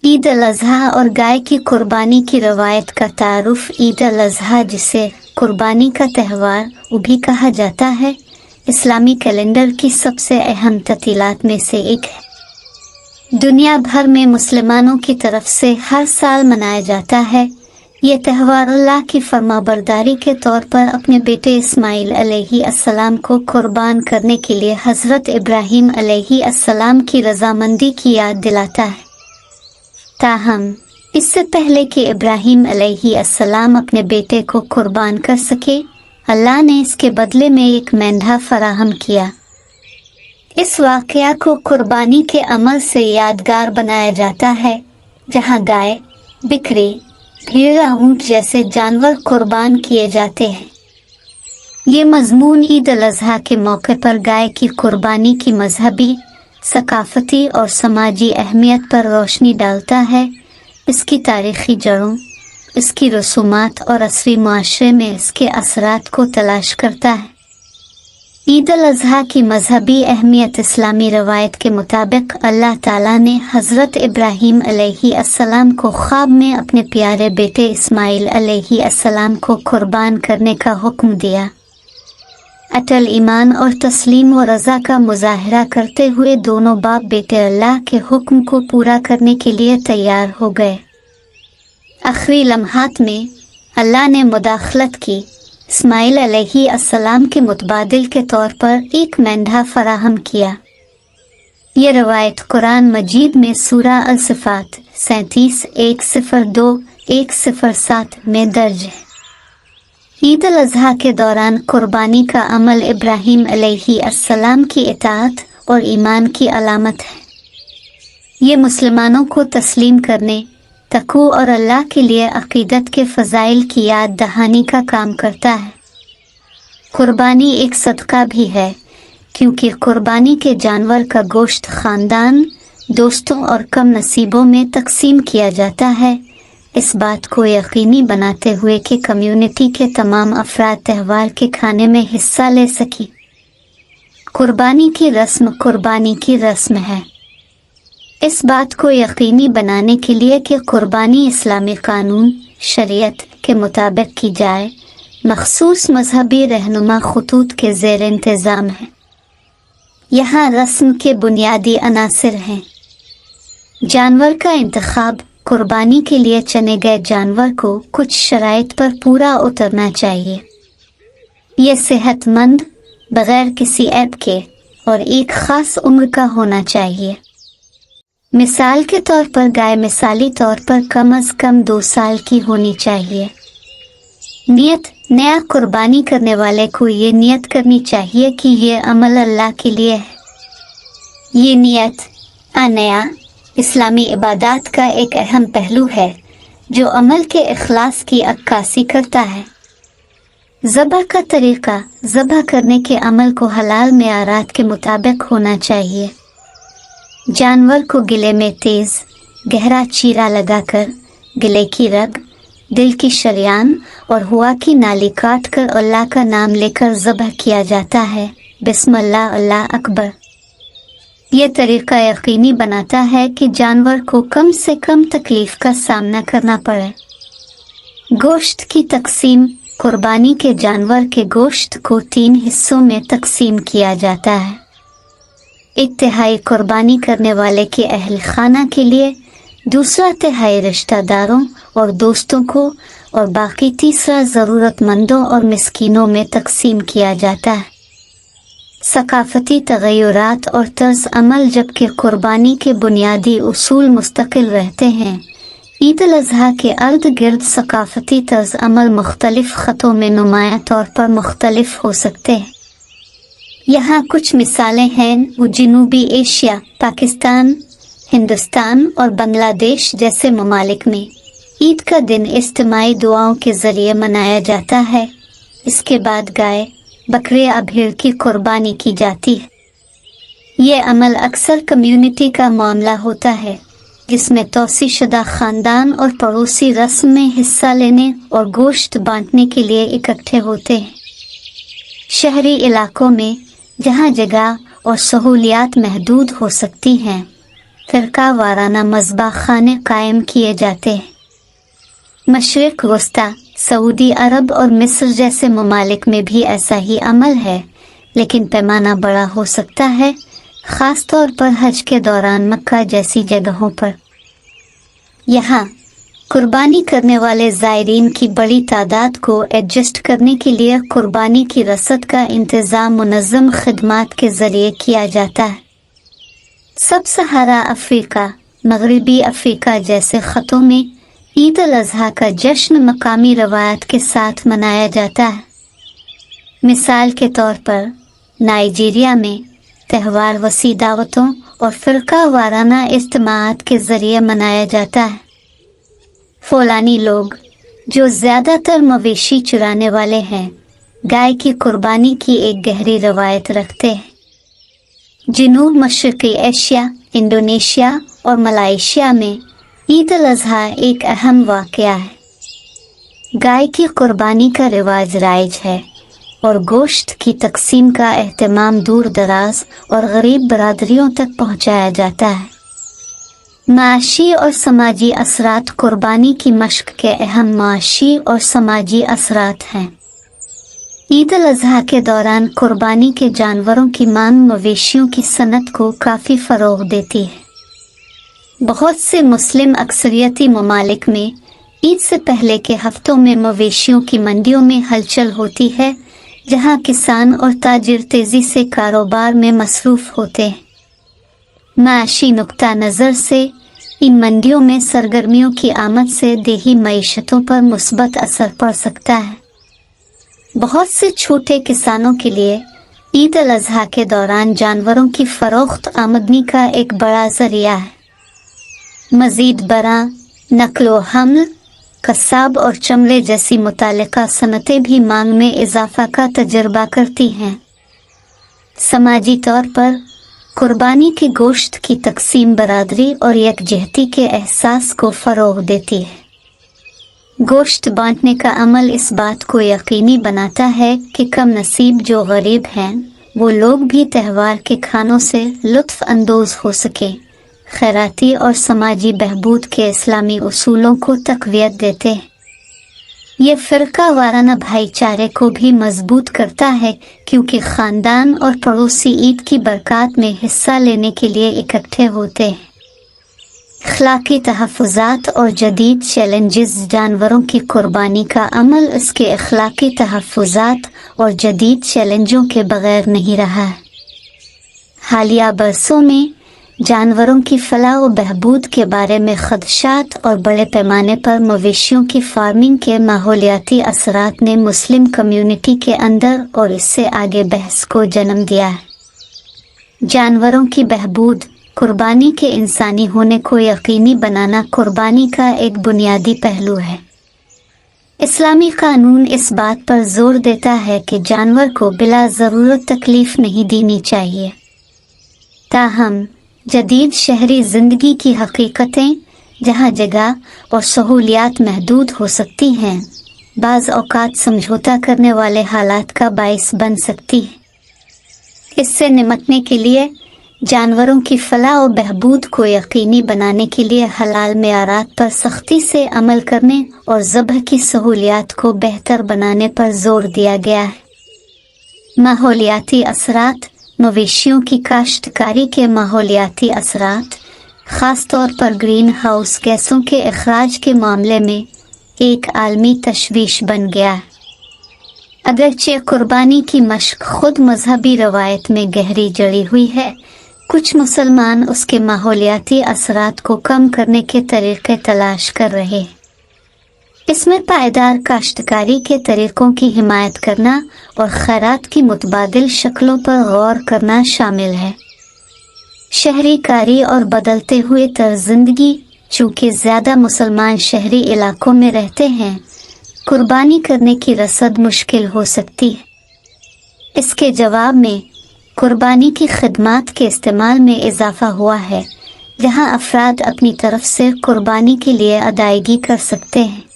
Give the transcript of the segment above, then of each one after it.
ईद अल अज़हा और गाय की कुर्बानी की रवायत का तारुफ। ईद अल अज़हा, जिसे कुर्बानी का त्यौहार भी कहा जाता है, इस्लामी कैलेंडर की सबसे अहम ततीलात में से एक है। दुनिया भर में मुसलमानों की तरफ से हर साल मनाया जाता है। ये त्यौहार अल्लाह की फरमाबरदारी के तौर पर अपने बेटे इस्माइल अलैहिस्सलाम को कुर्बान करने के लिए हज़रत इब्राहीम अलैहिस्सलाम की रजामंदी की याद दिलाता है। ताहम इससे पहले कि इब्राहीम अलैहिस्सलाम अपने बेटे को कुर्बान कर सके, अल्लाह ने इसके बदले में एक मेंढा फराहम किया। इस वाक़या को कुर्बानी के अमल से यादगार बनाया जाता है, जहां गाय, बकरी, भेड़, ऊंट जैसे जानवर कुर्बान किए जाते हैं। ये मज़मून ईद अल अज़हा के मौके पर गाय की कुर्बानी की मजहबी, सकाफती और समाजी अहमियत पर रोशनी डालता है, इसकी तारीख़ी जड़ों, इसकी रसूमात और असरी मुआशरे में इसके असरात को तलाश करता है। ईद अल अज़हा की मजहबी अहमियत। इस्लामी रवायत के मुताबिक अल्लाह ताला ने हज़रत इब्राहीम अलैहिस्सलाम को ख्वाब में अपने प्यारे बेटे इस्माइल अलैहिस्सलाम को कुर्बान करने का हुक्म दिया। अटल ईमान और तस्लीम व रज़ा का मुजाहरा करते हुए दोनों बाप बेटे अल्लाह के हुक्म को पूरा करने के लिए तैयार हो गए। आखिरी लम्हात में अल्लाह ने मुदाखलत की। इस्माइल अलैहिस्सलाम के मुतबादिल के तौर पर एक मेंढा फराहम किया। ये रवायत कुरान मजीद में सूरा अल-सिफ़ात 37:102-107 में दर्ज है। ईद अल अज़हा के दौरान कुर्बानी का अमल इब्राहीम अलैहिस्सलाम की इताअत और ईमान की अलामत है। ये मुसलमानों को तस्लीम करने, तक़वा और अल्लाह के लिए अक़ीदत के फ़ज़ाइल की याद दहानी का काम करता है। कुर्बानी एक सदका भी है, क्योंकि कुर्बानी के जानवर का गोश्त ख़ानदान, दोस्तों और कम नसीबों में तकसीम किया जाता है, इस बात को यकीनी बनाते हुए कि कम्युनिटी के तमाम अफराद त्यौहार के खाने में हिस्सा ले सकें। कुर्बानी की रस्म है। इस बात को यकीनी बनाने के लिए कि कुर्बानी इस्लामी कानून शरीयत के मुताबिक की जाए, मखसूस मजहबी रहनुमा खतूत के ज़ेर इंतज़ाम है। यहाँ रस्म के बुनियादी अनासिर हैं। जानवर का इंतखाब। कुर्बानी के लिए चुने गए जानवर को कुछ शराइत पर पूरा उतरना चाहिए। ये सेहतमंद, बगैर किसी ऐब के और एक ख़ास उम्र का होना चाहिए। मिसाल के तौर पर गाय मिसाली तौर पर कम अज़ कम 2 साल की होनी चाहिए। नियत। नया कुर्बानी करने वाले को ये नियत करनी चाहिए कि ये अमल अल्लाह के लिए है। ये नियत नया इस्लामी इबादत का एक अहम पहलू है, जो अमल के इखलास की अक्कासी करता है। ज़बह का तरीक़ा। ज़बह करने के अमल को हलाल मेआरात के मुताबिक होना चाहिए। जानवर को गिले में तेज़ गहरा चीरा लगाकर गिले की रग, दिल की शरियान और हुआ की नाली काट कर अल्लाह का नाम लेकर ज़बह किया जाता है। बिस्मिल्लाह, अल्लाह अकबर। यह तरीक़ा यकीनी बनाता है कि जानवर को कम से कम तकलीफ़ का सामना करना पड़े। गोश्त की तकसीम। कुर्बानी के जानवर के गोश्त को 3 हिस्सों में तकसीम किया जाता है। 1 तिहाई कुर्बानी करने वाले के अहल खाना के लिए, दूसरा तिहाई रिश्तेदारों और दोस्तों को, और बाकी तीसरा ज़रूरतमंदों और मिस्कीनों में तकसीम किया जाता है। सकाफती तग़य्युरात और तर्ज़ अमल। जबकि कुर्बानी के बुनियादी उसूल मुस्तकिल रहते हैं, ईद अल अज़हा के अर्द गिर्द सकाफती तर्ज़ अमल मुख्तलिफ ख़तों में नुमायां तौर पर मुख्तलिफ हो सकते हैं। यहाँ कुछ मिसालें हैं। वो जनूबी एशिया, पाकिस्तान, हिंदुस्तान और बांग्लादेश जैसे ममालिक में ईद का दिन इज्तिमाई दुआओं के ज़रिए मनाया जाता है। इसके बाद गाय, बकरे या भेड़ की कुर्बानी की जाती है। ये अमल अक्सर कम्युनिटी का मामला होता है, जिसमें तौसी शुदा ख़ानदान और पड़ोसी रस्म में हिस्सा लेने और गोश्त बांटने के लिए इकट्ठे होते हैं। शहरी इलाकों में, जहाँ जगह और सहूलियात महदूद हो सकती हैं, फ़िरका वाराना मज़बा खाने कायम किए जाते हैं। मशरिक़ वस्ता, सऊदी अरब और मिस्र जैसे ममालिक में भी ऐसा ही अमल है, लेकिन पैमाना बड़ा हो सकता है, ख़ास तौर पर हज के दौरान मक्का जैसी जगहों पर। यहाँ कुर्बानी करने वाले ज़ायरीन की बड़ी तादाद को एडजस्ट करने के लिए कुर्बानी की रसद का इंतज़ाम मुनज़्ज़म खिदमात के ज़रिए किया जाता है। सब सहारा अफ्रीका, मगरबी अफ्रीका जैसे ख़तों में ईद अल अज़हा का जश्न मकामी रवायत के साथ मनाया जाता है। मिसाल के तौर पर नाइजीरिया में त्यौहार वसी दावतों और फ़िरका वाराना इज्तिमाआत के ज़रिए मनाया जाता है। फुलानी लोग, जो ज़्यादातर मवेशी चुराने वाले हैं, गाय की कुर्बानी की एक गहरी रवायत रखते हैं। जनूब मशरक़ी एशिया, इंडोनेशिया और मलाइशिया में ईद अल अज़हा एक अहम वाक़या है। गाय की कुर्बानी का रिवाज राइज है और गोश्त की तकसीम का एहतमाम दूर दराज और गरीब बरादरियों तक पहुँचाया जाता है। माशी और समाजी असरात कुर्बानी की मश्क के अहम माशी और समाजी असरात हैं। ईद अल अज़हा के दौरान कुर्बानी के जानवरों की मांग मवेशियों की सनत को काफ़ी फ़रोग़ देती है। बहुत से मुस्लिम अक्सरियती ममालिक में ईद से पहले के हफ्तों में मवेशियों की मंडियों में हलचल होती है, जहां किसान और ताजिर तेज़ी से कारोबार में मसरूफ़ होते हैं। माशी नुक्ता नज़र से इन मंडियों में सरगर्मियों की आमद से देही मईशतों पर मुस्बत असर पड़ सकता है। बहुत से छोटे किसानों के लिए ईद अल अज़हा के दौरान जानवरों की फ़रोख्त आमदनी का एक बड़ा ज़रिया है। मज़ीद बरा, नक्लो हमल, कसाब और चमड़े जैसी मुतालिका सनतें भी मांग में इजाफा का तजर्बा करती हैं। समाजी तौर पर कुर्बानी के गोश्त की तकसीम बरादरी और यकजहती के एहसास को फ़रोग़ देती है। गोश्त बांटने का अमल इस बात को यकीनी बनाता है कि कम नसीब जो गरीब हैं, वो लोग भी त्यौहार के खानों से लुत्फ़ अंदोज़ हो सकें। खैराती और समाजी बहबूद के इस्लामी उसूलों को तक़वियत देते हैं। ये फ़िरका वाराना भाईचारे को भी मजबूत करता है, क्योंकि ख़ानदान और पड़ोसी ईद की बरक़ात में हिस्सा लेने के लिए इकट्ठे होते हैं। अख़लाक़ी तहफ़्फ़ुज़ात और जदीद चैलेंजेस। जानवरों की कुर्बानी का अमल इसके अख़लाक़ी तहफ़्फ़ुज़ात और जदीद चैलेंजों के बग़ैर नहीं रहा है। हालिया बरसों में जानवरों की फलाह व बहबूद के बारे में ख़दशात और बड़े पैमाने पर मवेशियों की फार्मिंग के माहौलियाती असरात ने मुस्लिम कम्युनिटी के अंदर और इससे आगे बहस को जन्म दिया है। जानवरों की बहबूद, कुर्बानी के इंसानी होने को यकीनी बनाना कुर्बानी का एक बुनियादी पहलू है। इस्लामी कानून इस बात पर जोर देता है कि जानवर को बिला ज़रूरत तकलीफ़ नहीं देनी चाहिए। ताहम जदीद शहरी ज़िंदगी की हकीकतें, जहाँ जगह और सहूलियात महदूद हो सकती हैं, बाज़ औक़ात समझौता करने वाले हालात का बाइस बन सकती है। इससे निपटने के लिए जानवरों की फलाह और बहबूद को यकीनी बनाने के लिए हलाल मेयारात पर सख्ती से अमल करने और ज़ब्ह की सहूलियात को बेहतर बनाने पर जोर दिया गया है। माहौलियाती असरात। मवेशियों की काश्तकारी के माहौलियाती असरात, ख़ास तौर पर ग्रीन हाउस गैसों के अखराज के मामले में एक आलमी तशवीश बन गया है। अगरचे कुर्बानी की मश्क खुद मजहबी रवायत में गहरी जड़ी हुई है, कुछ मुसलमान उसके माहौलियाती असरात को कम करने के तरीक़े तलाश कर रहे हैं। इसमें पायदार काश्तकारी के तरीक़ों की हिमायत करना और खैरात की मुतबादिल शक्लों पर गौर करना शामिल है। शहरी कारी और बदलते हुए तर्ज़ ज़िंदगी। चूँकि ज़्यादा मुसलमान शहरी इलाकों में रहते हैं, कुर्बानी करने की रसद मुश्किल हो सकती है। इसके जवाब में कुर्बानी की खिदमात के इस्तेमाल में इजाफा हुआ है, जहां अफराद अपनी तरफ से कुर्बानी के लिए अदायगी कर सकते हैं।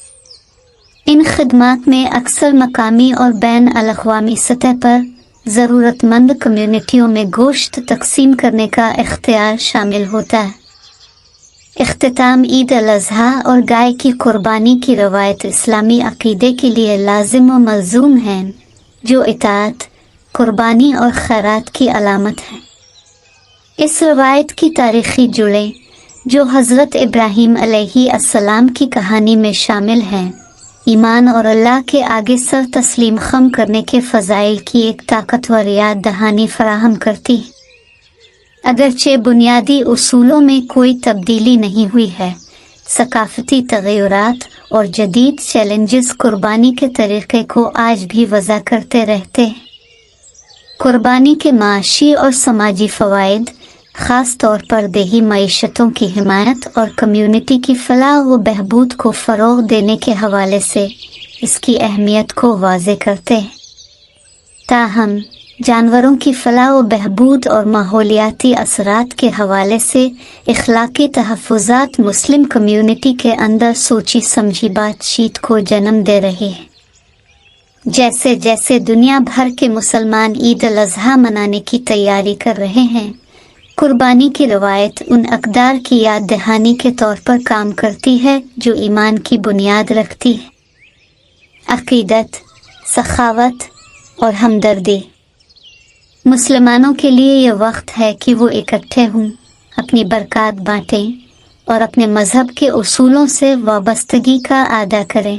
इन खिदमात में अक्सर मकामी और बैन अल-अक़वामी सतह पर ज़रूरतमंद कम्युनिटियों में गोश्त तकसीम करने का इख्तियार शामिल होता है। इख्तिताम ईद अल अज़हा और गाय की कुर्बानी की रवायत इस्लामी अकीदे के लिए लाजिम व मलजूम हैं, जो इताअत, कुर्बानी और खैरात की अलामत है। इस रवायत की तारीखी जुड़े जो हज़रत इब्राहीम अलैहिस्सलाम की कहानी में शामिल हैं, ईमान और अल्लाह के आगे सर तस्लीम खम करने के फ़ज़ाइल की एक ताकतवर याद दहानी फराहम करती। अगरचे बुनियादी उसूलों में कोई तब्दीली नहीं हुई है, सकाफ़ती तग़य्युरात और जदीद चैलेंजेस कुर्बानी के तरीक़े को आज भी वज़ा करते रहते हैं। कुर्बानी के माशी और समाजी फ़वाइद, ख़ास तौर पर देही मईशतों की हिमायत और कम्युनिटी की फ़लाह व बहबूद को फ़रोग़ देने के हवाले से इसकी अहमियत को वाज़े करते हैं। ताहम जानवरों की फ़लाह व बहबूद और माहौलियाती असरात के हवाले से इख़लाक़ी तहफ़्फ़ुज़ात मुस्लिम कम्युनिटी के अंदर सोची समझी बातचीत को जन्म दे रही है। जैसे जैसे दुनिया भर के मुसलमान ईद अल अज़हा मनाने की तैयारी कर रहे हैं, कुर्बानी की रवायत उन अक़दार की याद दहानी के तौर पर काम करती है जो ईमान की बुनियाद रखती है। अक़ीदत, सखावत और हमदर्दी। मुसलमानों के लिए यह वक्त है कि वो इकट्ठे हों, अपनी बरक़ात बाँटें और अपने मज़हब के उसूलों से वाबस्तगी का अदा करें।